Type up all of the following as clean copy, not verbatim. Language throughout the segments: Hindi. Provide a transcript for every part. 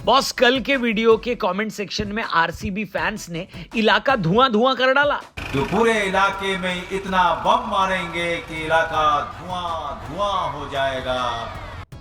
बॉस कल के वीडियो के कमेंट सेक्शन में आरसीबी फैंस ने इलाका धुआं धुआं कर डाला। जो पूरे इलाके में इतना बम मारेंगे कि इलाका धुआं धुआं हो जाएगा।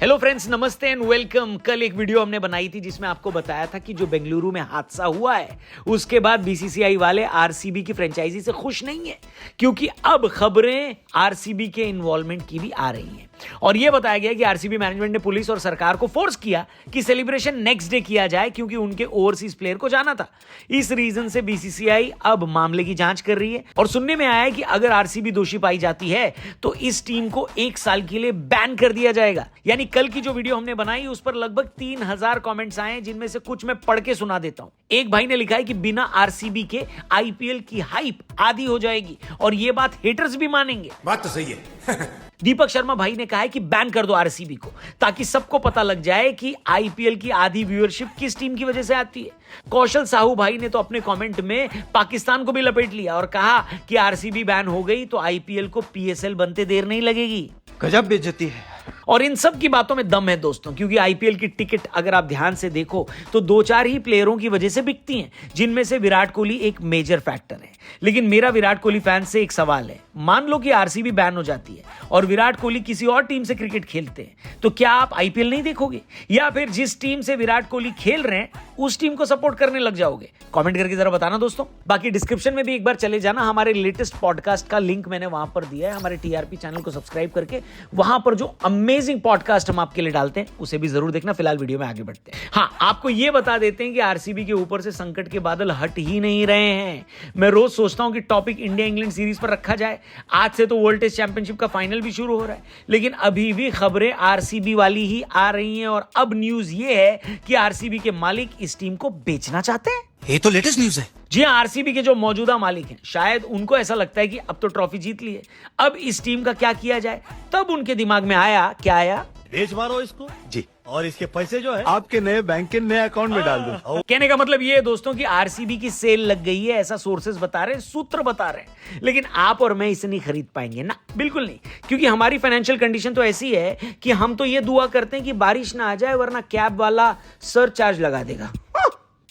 हेलो फ्रेंड्स, नमस्ते एंड वेलकम। कल एक वीडियो हमने बनाई थी जिसमें आपको बताया था कि जो बेंगलुरु में हादसा हुआ है उसके बाद बीसीसीआई वाले आरसीबी की फ्रेंचाइजी से खुश नहीं है, क्योंकि अब खबरें आरसीबी के इन्वॉल्वमेंट की भी आ रही हैं। और यह बताया गया कि आरसीबी मैनेजमेंट ने पुलिस और सरकार को फोर्स किया कि सेलिब्रेशन नेक्स्ट डे किया जाए, क्योंकि उनके ओवरसीज प्लेयर को जाना था। इस रीजन से बीसीसीआई अब मामले की जांच कर रही है और सुनने में आया है कि अगर आरसीबी दोषी पाई जाती है तो इस टीम को 1 साल के लिए बैन कर दिया जाएगा। यानी कल की जो वीडियो हमने बनाई उस पर लगभग 3000 कमेंट्स आए, जिनमें से कुछ मैं पढ़ के सुना देता हूं। एक भाई ने लिखा है कि बिना आरसीबी के आईपीएल की हाइप आधी हो जाएगी, और यह बात हेटर्स भी मानेंगे। बात तो सही है। दीपक शर्मा भाई ने कहा है कि बैन कर दो आरसीबी को, ताकि सबको पता लग जाए कि आईपीएल की आधी व्यूअरशिप किस टीम की वजह से आती है। कौशल साहू भाई ने तो अपने कमेंट में पाकिस्तान को भी लपेट लिया और कहा कि आरसीबी बैन हो गई तो आईपीएल को पीएसएल बनते देर नहीं लगेगी। गजब बेइज्जती है। और इन सब की बातों में दम है दोस्तों, क्योंकि आईपीएल की टिकट अगर आप ध्यान से देखो तो 2-4 ही प्लेयरों की वजह से बिकती हैं, जिनमें से विराट कोहली एक मेजर फैक्टर है। लेकिन मेरा विराट कोहली फैंस से एक सवाल है, मान लो कि आरसीबी बैन हो जाती है और विराट कोहली किसी और टीम से क्रिकेट खेलते हैं, तो क्या आप आईपीएल नहीं देखोगे, या फिर जिस टीम से विराट कोहली खेल रहे हैं उस टीम को सपोर्ट करने लग जाओगे? कमेंट करके जरा बताना दोस्तों। बाकी डिस्क्रिप्शन में भी एक बार चले जाना, हमारे लेटेस्ट पॉडकास्ट का लिंक मैंने वहां पर दिया है। हमारे टीआरपी चैनल को सब्सक्राइब करके वहां पर जो अमेजिंग पॉडकास्ट हम आपके लिए डालते हैं उसे भी जरूर देखना। फिलहाल वीडियो में आगे बढ़ते हैं। हाँ, आपको यह बता देते हैं कि आरसीबी के ऊपर से संकट के बादल हट ही नहीं रहे हैं। मैं रोज सोचता हूं कि टॉपिक इंडिया इंग्लैंड सीरीज पर रखा जाए। आज से तो वर्ल्ड टेस्ट चैंपियनशिप का फाइनल भी शुरू हो रहा है, लेकिन अभी भी खबरें आरसीबी वाली ही आ रही हैं। और अब न्यूज ये है कि आरसीबी के मालिक इस टीम को बेचना चाहते हैं। ये तो लेटेस्ट न्यूज है। जी हाँ, आरसीबी के जो मौजूदा मालिक हैं, शायद उनको ऐसा लगता है कि अब तो ट्रॉफी जीत ली है, अब इस टीम का क्या किया जाए। तब उनके दिमाग में आया, क्या आया? बेच मारो इसको जी, और इसके पैसे जो है आपके नए बैंक के नए अकाउंट में डाल दो। कहने का मतलब ये है दोस्तों कि आरसीबी की सेल लग गई है, ऐसा सोर्सेज बता रहे हैं, सूत्र बता रहे हैं। लेकिन आप और मैं इसे नहीं खरीद पाएंगे ना, बिल्कुल नहीं, क्योंकि हमारी फाइनेंशियल कंडीशन तो ऐसी है कि हम तो ये दुआ करते हैं कि बारिश ना आ जाए, वरना कैब वाला सरचार्ज लगा देगा।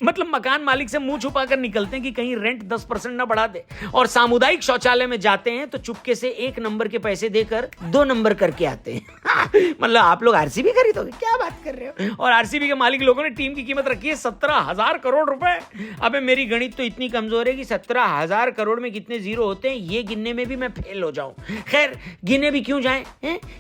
मतलब मकान मालिक से मुंह छुपाकर निकलते हैं कि कहीं रेंट 10% ना बढ़ा दे, और सामुदायिक शौचालय में जाते हैं तो चुपके से 1 नंबर के पैसे देकर 2 नंबर करके आते हैं। मतलब आप लोग आरसीबी खरीदोगे? क्या बात कर रहे हो? और आरसीबी के मालिक लोगों ने टीम की कीमत रखी है 17,000 करोड़ रुपए। अबे मेरी गणित तो इतनी कमजोर है कि 17,000 करोड़ में कितने जीरो होते हैं ये गिनने में भी मैं फेल हो जाऊं। खैर, गिने भी क्यों जाएं?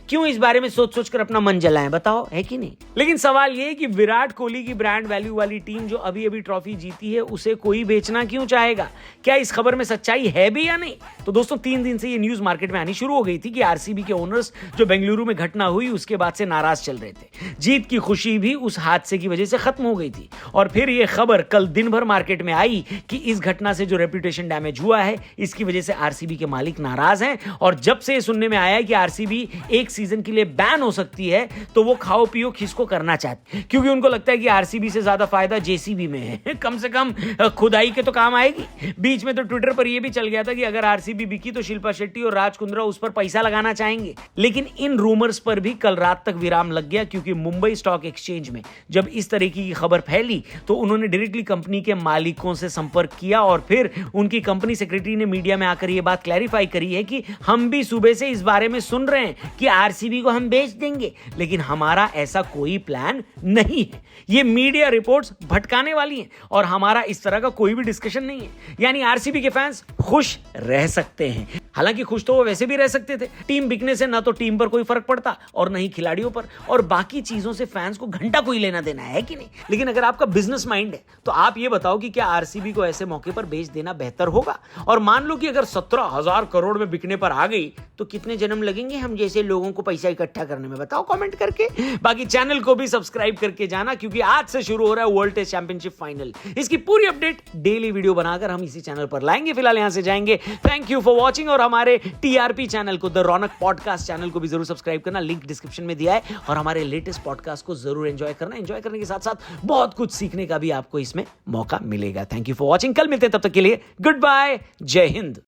क्यों इस बारे में सोच सोच कर अपना मन जलाएं, बताओ, है कि नहीं? लेकिन सवाल ये है कि विराट कोहली की ब्रांड वैल्यू वाली टीम जो अभी ट्रॉफी जीती है, उसे कोई बेचना क्यों चाहेगा? क्या इस खबर में सच्चाई है भी या नहीं? तो दोस्तों, 3 दिन से ये न्यूज मार्केट में आनी शुरू हो गई थी कि आरसीबी के ओनर्स जो बेंगलुरु में घटना हुई उसके बाद से नाराज चल रहे थे। जीत की खुशी भी उस हादसे की वजह से खत्म हो गई थी। और फिर ये खबर कल दिन भर मार्केट में आई कि इस घटना से जो रेपुटेशन डैमेज हुआ है, इसकी वजह से आरसीबी के मालिक नाराज हैं। और जब से ये सुनने में आया कि आरसीबी 1 सीजन के लिए बैन हो सकती है, तो वो खाओ पियो खिसको करना चाहते, क्योंकि उनको लगता है कि आरसीबी से ज्यादा फायदा जेसीबी में है। कम से कम खुदाई के तो काम आएगी। बीच में तो ट्विटर पर यह भी चल गया था कि अगर आरसीबी बिकी तो शिल्पा शेट्टी और राज कुंद्रा उस पर पैसा लगाना चाहेंगे। लेकिन इन रूमर्स पर भी कल रात तक विराम लग गया, क्योंकि मुंबई स्टॉक एक्सचेंज में जब इस तरह की खबर फैली तो उन्होंने डायरेक्टली कंपनी के मालिकों से संपर्क किया, और फिर उनकी कंपनी सेक्रेटरी ने मीडिया में आकर यह बात क्लैरिफाई करी है कि हम भी सुबह से इस बारे में सुन रहे हैं कि आरसीबी को हम बेच देंगे, लेकिन हमारा ऐसा कोई प्लान नहीं है। ये मीडिया रिपोर्ट्स भटकाने वाली हैं और हमारा इस तरह का कोई भी डिस्कशन नहीं है। यानी आरसीबी के फैंस खुश रह सकते हैं। हालांकि खुश तो वो वैसे भी रह सकते थे। टीम बिकने से ना तो टीम पर कोई फर्क पड़ता और ना ही खिलाड़ियों पर, और बाकी चीजों से फैंस को घंटा कोई लेना देना है कि नहीं। लेकिन अगर आपका बिजनेस माइंड है तो आप ये बताओ कि क्या आरसीबी को ऐसे मौके पर बेच देना बेहतर होगा? और मान लो कि अगर 17,000 करोड़ में बिकने पर आ गई तो कितने जन्म लगेंगे हम जैसे लोगों को पैसा इकट्ठा करने में, बताओ कमेंट करके। बाकी चैनल को भी सब्सक्राइब करके जाना, क्योंकि आज से शुरू हो रहा है वर्ल्ड टेस्ट चैंपियनशिप फाइनल। इसकी पूरी अपडेट डेली वीडियो बनाकर हम इसी चैनल पर लाएंगे। फिलहाल यहां से जाएंगे। Thank you for watching. और हमारे टीआरपी चैनल को, द रौनक पॉडकास्ट चैनल को भी जरूर सब्सक्राइब करना, लिंक डिस्क्रिप्शन में दिया है। और हमारे लेटेस्ट पॉडकास्ट को जरूर एंजॉय करना। एंजॉय करने के साथ साथ बहुत कुछ सीखने का भी आपको इसमें मौका मिलेगा। Thank you for watching. कल मिलते हैं, तब तक के लिए गुड बाय, जय हिंद।